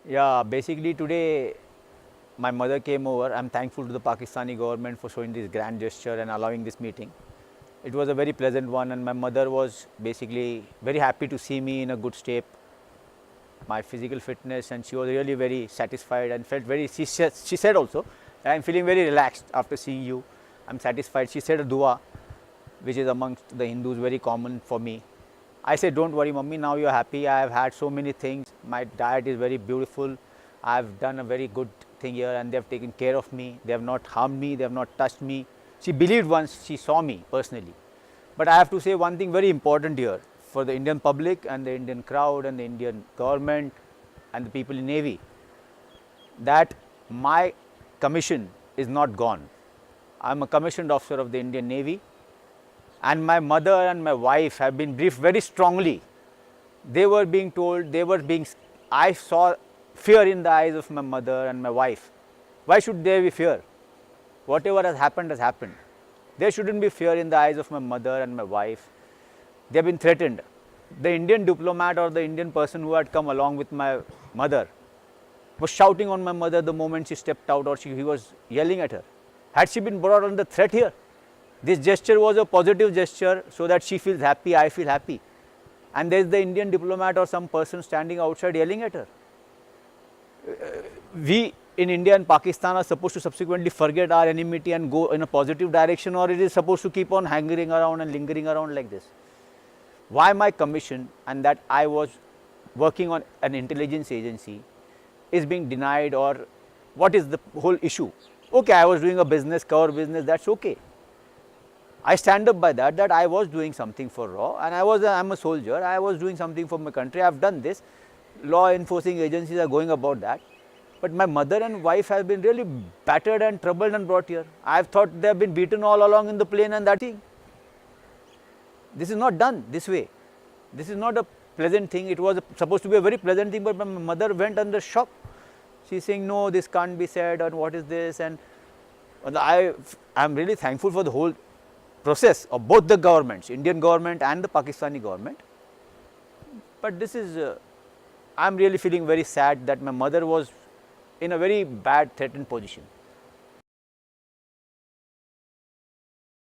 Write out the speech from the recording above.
Yeah, basically today my mother came over. I'm thankful to the Pakistani government for showing this grand gesture and allowing this meeting. It was a very pleasant one, and my mother was basically very happy to see me in a good shape, my physical fitness, and she was really very satisfied and felt very, she said also, I'm feeling very relaxed after seeing you. I'm satisfied. She said a dua, which is amongst the Hindus very common for me. I said, don't worry, mummy, now you're happy. I have had so many things. My diet is very beautiful. I've done a very good thing here, and they have taken care of me. They have not harmed me. They have not touched me. She believed once she saw me personally. But I have to say one thing very important here for the Indian public and the Indian crowd and the Indian government and the people in Navy, that my commission is not gone. I am a commissioned officer of the Indian Navy, and my mother and my wife have been briefed very strongly. They were being told, I saw fear in the eyes of my mother and my wife. Why should there be fear? Whatever has happened has happened. There shouldn't be fear in the eyes of my mother and my wife. They have been threatened. The Indian diplomat or the Indian person who had come along with my mother was shouting on my mother the moment she stepped out, or he was yelling at her. Had she been brought under threat here? This gesture was a positive gesture so that she feels happy, I feel happy. And there is the Indian diplomat or some person standing outside yelling at her. We in India and Pakistan are supposed to subsequently forget our enmity and go in a positive direction, or it is supposed to keep on hanging around and lingering around like this? Why my commission and that I was working on an intelligence agency is being denied, or what is the whole issue? Okay, I was doing a business, cover business, that's okay. I stand up by that, that I was doing something for RAW, and I'm a soldier, I was doing something for my country, I've done this. Law enforcing agencies are going about that. But my mother and wife have been really battered and troubled and brought here. I've thought they have been beaten all along in the plane and that thing. This is not done this way. This is not a pleasant thing. It was supposed to be a very pleasant thing, but my mother went under shock. She's saying, no, this can't be said, and what is this? And I'm really thankful for the whole process of both the governments, Indian government and the Pakistani government. But this is, I'm really feeling very sad that my mother was in a very bad threatened position.